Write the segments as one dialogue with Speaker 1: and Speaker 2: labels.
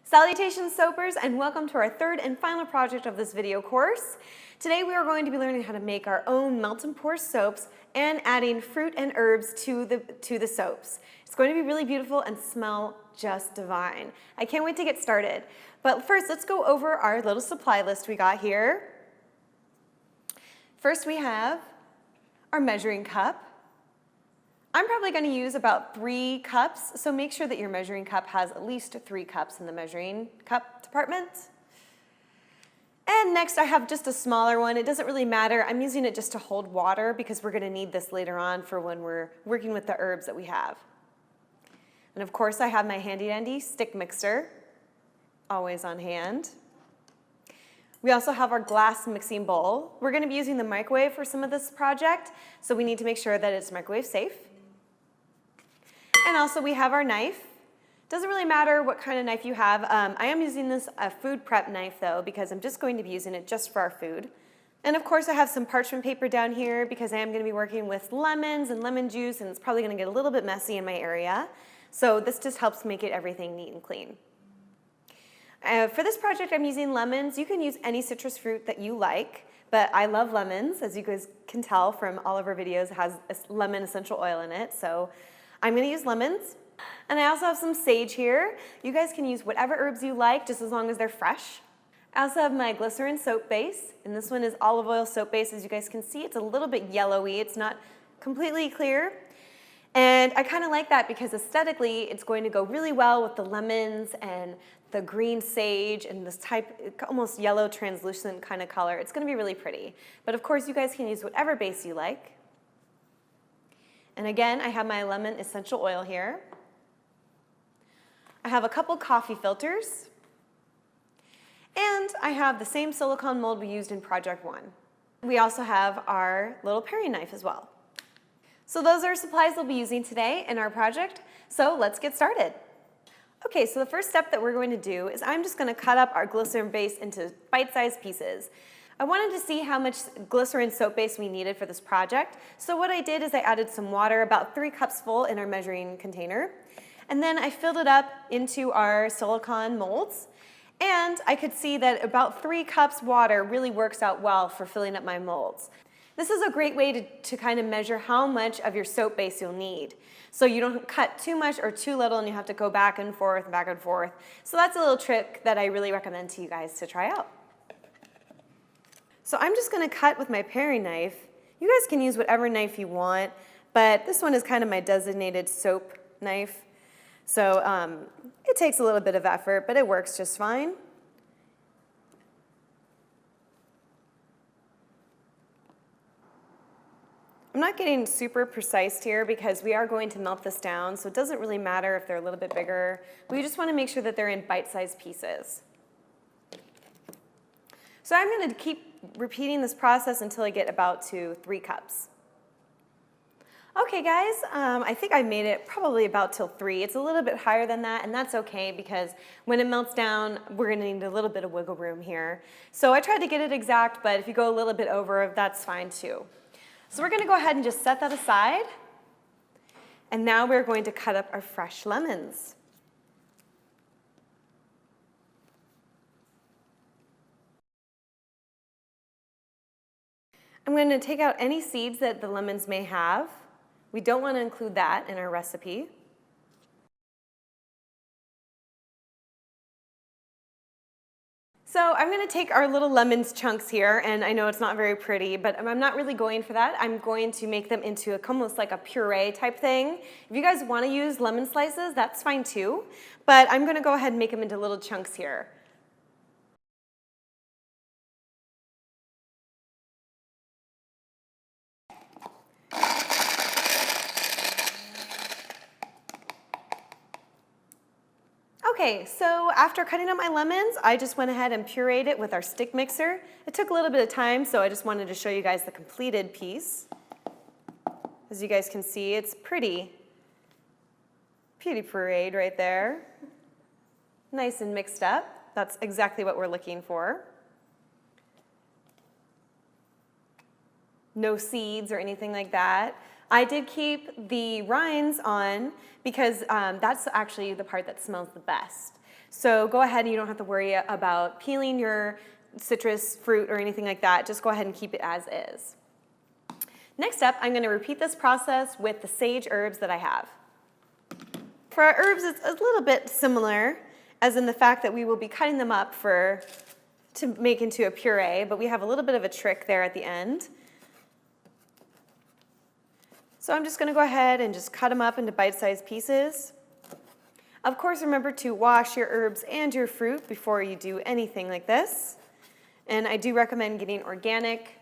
Speaker 1: Salutations soapers, and welcome to our third and final project of this video course. Today we are going to be learning how to make our own melt and pour soaps and adding fruit and herbs to the soaps. It's going to be really beautiful and smell just divine. I can't wait to get started. But first, let's go over our little supply list we got here. First we have our measuring cup. I'm probably going to use about 3 cups, so make sure that your measuring cup has at least 3 cups in the measuring cup department. And next I have just a smaller one. It doesn't really matter. I'm using it just to hold water because we're going to need this later on for when we're working with the herbs that we have. And of course I have my handy dandy stick mixer, always on hand. We also have our glass mixing bowl. We're going to be using the microwave for some of this project, so we need to make sure that it's microwave safe. And also we have our knife. Doesn't really matter what kind of knife you have. I am using this a food prep knife though, because I'm just going to be using it just for our food. And of course I have some parchment paper down here because I am going to be working with lemons and lemon juice, and it's probably going to get a little bit messy in my area. So this just helps make it everything neat and clean. For this project I'm using lemons. You can use any citrus fruit that you like, but I love lemons. As you guys can tell from all of our videos, it has lemon essential oil in it. So I'm going to use lemons. And I also have some sage here. You guys can use whatever herbs you like, just as long as they're fresh. I also have my glycerin soap base, and this one is olive oil soap base. As you guys can see, it's a little bit yellowy. It's not completely clear. And I kind of like that because aesthetically, it's going to go really well with the lemons and the green sage and this type, almost yellow translucent kind of color. It's going to be really pretty. But of course, you guys can use whatever base you like. And again, I have my lemon essential oil here. I have a couple coffee filters. And I have the same silicone mold we used in Project 1. We also have our little paring knife as well. So those are supplies we'll be using today in our project. So let's get started. Okay, so the first step that we're going to do is I'm just going to cut up our glycerin base into bite-sized pieces. I wanted to see how much glycerin soap base we needed for this project. So what I did is I added some water, about 3 cups full in our measuring container. And then I filled it up into our silicone molds. And I could see that about 3 cups water really works out well for filling up my molds. This is a great way to kind of measure how much of your soap base you'll need. So you don't cut too much or too little and you have to go back and forth, back and forth. So that's a little trick that I really recommend to you guys to try out. So I'm just going to cut with my paring knife. You guys can use whatever knife you want, but this one is kind of my designated soap knife. So it takes a little bit of effort, but it works just fine. I'm not getting super precise here because we are going to melt this down, so it doesn't really matter if they're a little bit bigger. We just want to make sure that they're in bite-sized pieces. So I'm going to keep repeating this process until I get about to 3 cups. Okay guys, I think I made it probably about till 3. It's a little bit higher than that, and that's okay because when it melts down, we're going to need a little bit of wiggle room here. So I tried to get it exact, but if you go a little bit over, that's fine too. So we're going to go ahead and just set that aside. And now we're going to cut up our fresh lemons. I'm going to take out any seeds that the lemons may have. We don't want to include that in our recipe. So I'm going to take our little lemons chunks here, and I know it's not very pretty, but I'm not really going for that. I'm going to make them into almost like a puree type thing. If you guys want to use lemon slices, that's fine too, but I'm going to go ahead and make them into little chunks here. Okay, so after cutting up my lemons, I just went ahead and pureed it with our stick mixer. It took a little bit of time, so I just wanted to show you guys the completed piece. As you guys can see, it's pretty pureed right there. Nice and mixed up. That's exactly what we're looking for. No seeds or anything like that. I did keep the rinds on because that's actually the part that smells the best. So go ahead and you don't have to worry about peeling your citrus fruit or anything like that. Just go ahead and keep it as is. Next up, I'm going to repeat this process with the sage herbs that I have. For our herbs, it's a little bit similar, as in the fact that we will be cutting them up to make into a puree, but we have a little bit of a trick there at the end. So I'm just going to go ahead and just cut them up into bite-sized pieces. Of course, remember to wash your herbs and your fruit before you do anything like this. And I do recommend getting organic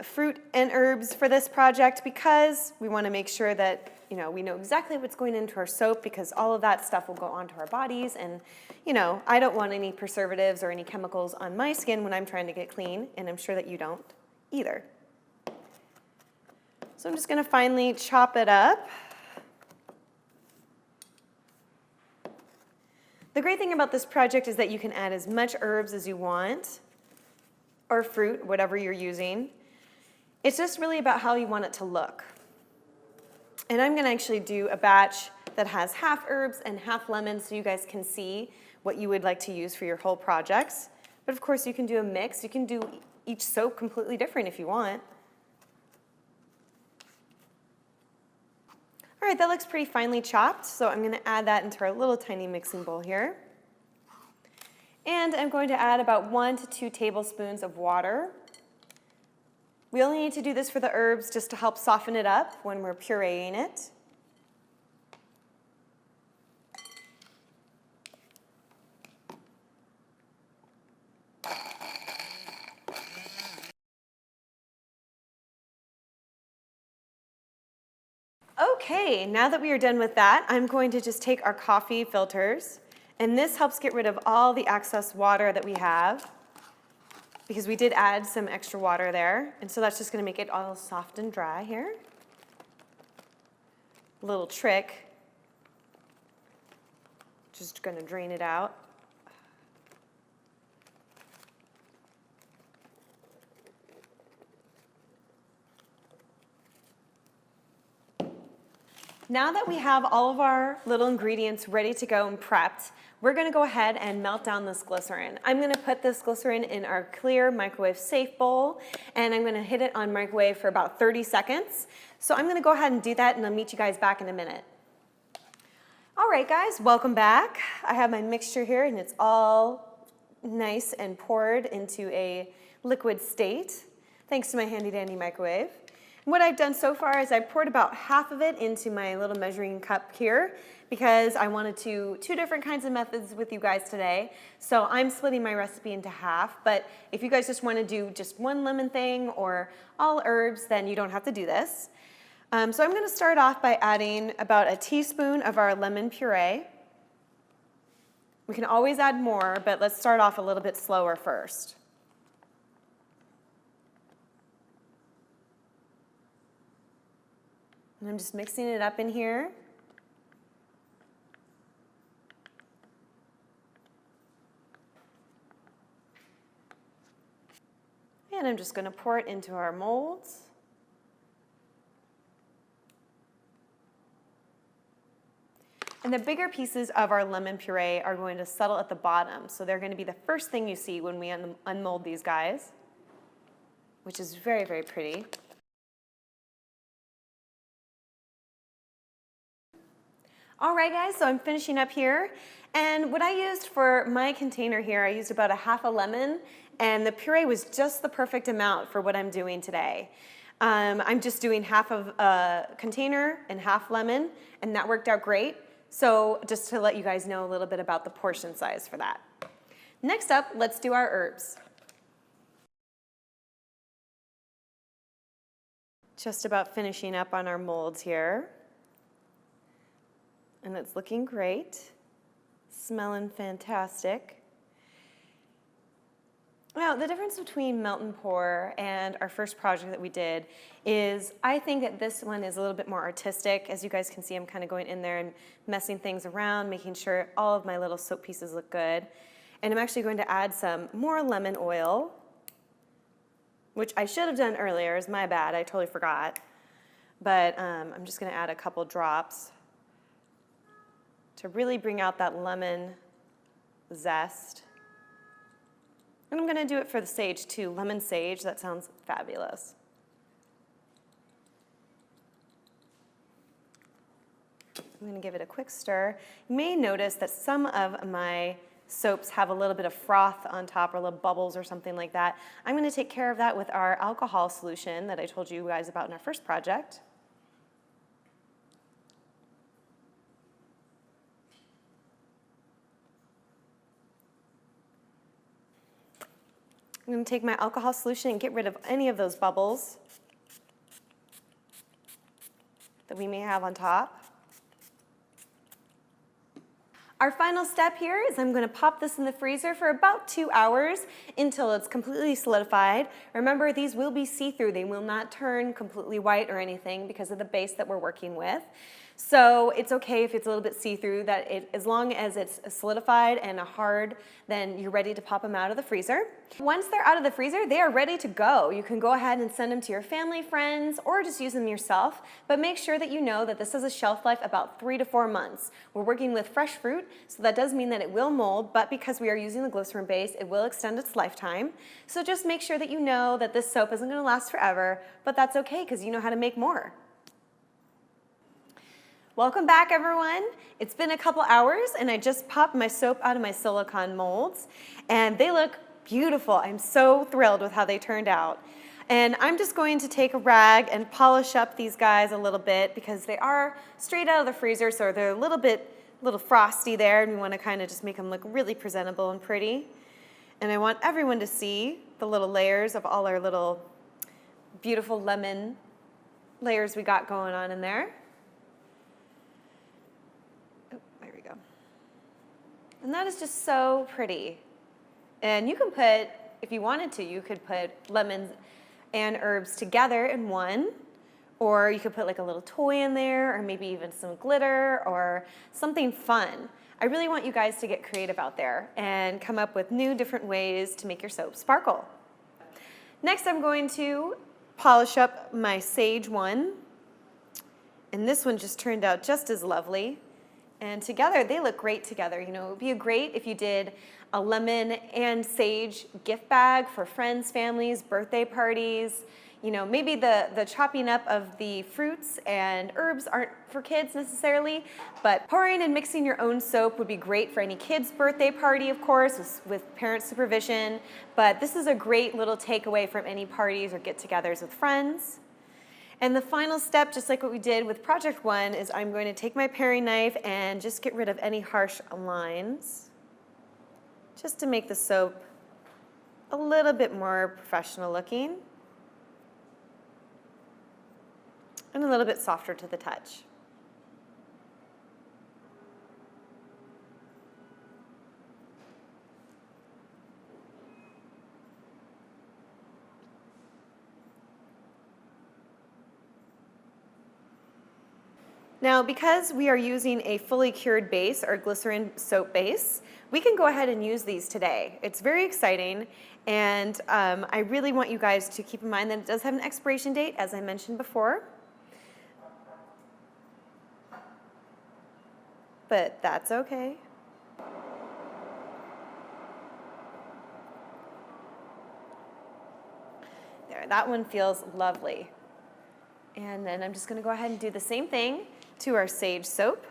Speaker 1: fruit and herbs for this project because we want to make sure that we know exactly what's going into our soap, because all of that stuff will go onto our bodies, and I don't want any preservatives or any chemicals on my skin when I'm trying to get clean, and I'm sure that you don't either. So I'm just going to finely chop it up. The great thing about this project is that you can add as much herbs as you want, or fruit, whatever you're using. It's just really about how you want it to look. And I'm going to actually do a batch that has half herbs and half lemon so you guys can see what you would like to use for your whole projects. But of course you can do a mix. You can do each soap completely different if you want. All right, that looks pretty finely chopped, so I'm going to add that into our little tiny mixing bowl here. And I'm going to add about 1 to 2 tablespoons of water. We only need to do this for the herbs just to help soften it up when we're pureeing it. Okay, now that we are done with that, I'm going to just take our coffee filters, and this helps get rid of all the excess water that we have, because we did add some extra water there, and so that's just going to make it all soft and dry here. Little trick, just going to drain it out. Now that we have all of our little ingredients ready to go and prepped, we're going to go ahead and melt down this glycerin. I'm going to put this glycerin in our clear microwave safe bowl, and I'm going to hit it on microwave for about 30 seconds. So I'm going to go ahead and do that, and I'll meet you guys back in a minute. All right, guys, welcome back. I have my mixture here, and it's all nice and poured into a liquid state, thanks to my handy-dandy microwave. What I've done so far is I've poured about half of it into my little measuring cup here because I wanted two different kinds of methods with you guys today. So I'm splitting my recipe into half, but if you guys just want to do just one lemon thing or all herbs, then you don't have to do this. So I'm going to start off by adding about a teaspoon of our lemon puree. We can always add more, but let's start off a little bit slower first. And I'm just mixing it up in here. And I'm just going to pour it into our molds. And the bigger pieces of our lemon puree are going to settle at the bottom. So they're going to be the first thing you see when we unmold these guys, which is very, very pretty. All right, guys, so I'm finishing up here. And what I used for my container here, I used about a half a lemon, and the puree was just the perfect amount for what I'm doing today. I'm just doing half of a container and half lemon, and that worked out great. So just to let you guys know a little bit about the portion size for that. Next up, let's do our herbs. Just about finishing up on our molds here. And it's looking great, smelling fantastic. Now, the difference between melt and pour and our first project that we did is I think that this one is a little bit more artistic. As you guys can see, I'm kind of going in there and messing things around, making sure all of my little soap pieces look good. And I'm actually going to add some more lemon oil, which I should have done earlier. It's my bad, I totally forgot. But I'm just going to add a couple drops to really bring out that lemon zest. And I'm going to do it for the sage too, lemon sage. That sounds fabulous. I'm going to give it a quick stir. You may notice that some of my soaps have a little bit of froth on top or little bubbles or something like that. I'm going to take care of that with our alcohol solution that I told you guys about in our first project. I'm going to take my alcohol solution and get rid of any of those bubbles that we may have on top. Our final step here is I'm going to pop this in the freezer for about 2 hours until it's completely solidified. Remember, these will be see-through. They will not turn completely white or anything because of the base that we're working with. So it's okay if it's a little bit see-through, as long as it's solidified and hard, then you're ready to pop them out of the freezer. Once they're out of the freezer, they are ready to go. You can go ahead and send them to your family, friends, or just use them yourself, but make sure that you know that this has a shelf life about 3 to 4 months. We're working with fresh fruit, so that does mean that it will mold, but because we are using the glycerin base, it will extend its lifetime. So just make sure that you know that this soap isn't going to last forever, but that's okay because you know how to make more. Welcome back, everyone. It's been a couple hours and I just popped my soap out of my silicone molds and they look beautiful. I'm so thrilled with how they turned out. And I'm just going to take a rag and polish up these guys a little bit because they are straight out of the freezer, so they're a little frosty there, and we want to kind of just make them look really presentable and pretty. And I want everyone to see the little layers of all our little beautiful lemon layers we got going on in there. And that is just so pretty. And you can put, if you wanted to, you could put lemons and herbs together in one, or you could put like a little toy in there, or maybe even some glitter or something fun. I really want you guys to get creative out there and come up with new different ways to make your soap sparkle. Next, I'm going to polish up my sage one. And this one just turned out just as lovely. And together, they look great together. You know, it would be great if you did a lemon and sage gift bag for friends, families, birthday parties. You know, maybe the chopping up of the fruits and herbs aren't for kids necessarily, but pouring and mixing your own soap would be great for any kid's birthday party, of course, with parent supervision. But this is a great little takeaway from any parties or get-togethers with friends. And the final step, just like what we did with Project 1, is I'm going to take my paring knife and just get rid of any harsh lines, just to make the soap a little bit more professional looking and a little bit softer to the touch. Now, because we are using a fully cured base, or glycerin soap base, we can go ahead and use these today. It's very exciting, and I really want you guys to keep in mind that it does have an expiration date, as I mentioned before. But that's okay. There, that one feels lovely. And then I'm just going to go ahead and do the same thing to our sage soap.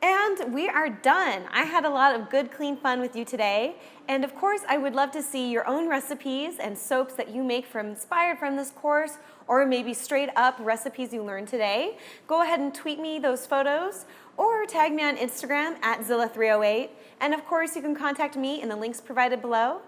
Speaker 1: And we are done. I had a lot of good, clean fun with you today. And of course, I would love to see your own recipes and soaps that you make inspired from this course, or maybe straight up recipes you learned today. Go ahead and tweet me those photos or tag me on Instagram at Zilla308. And of course, you can contact me in the links provided below.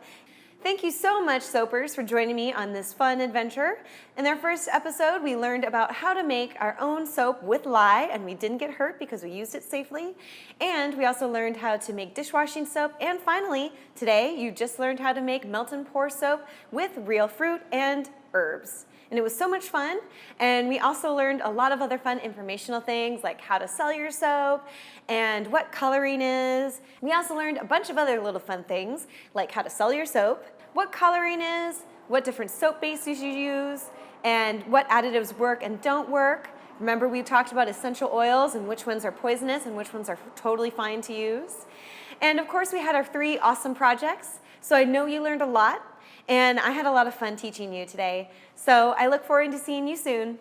Speaker 1: Thank you so much, soapers, for joining me on this fun adventure. In our first episode, we learned about how to make our own soap with lye, and we didn't get hurt because we used it safely. And we also learned how to make dishwashing soap. And finally, today, you just learned how to make melt and pour soap with real fruit and herbs. And it was so much fun. And we also learned a lot of other fun informational things like how to sell your soap and what coloring is. We also learned a bunch of other little fun things like how to sell your soap, what coloring is, what different soap base you should use, and what additives work and don't work. Remember, we talked about essential oils and which ones are poisonous and which ones are totally fine to use. And of course, we had our 3 awesome projects. So I know you learned a lot, and I had a lot of fun teaching you today. So I look forward to seeing you soon.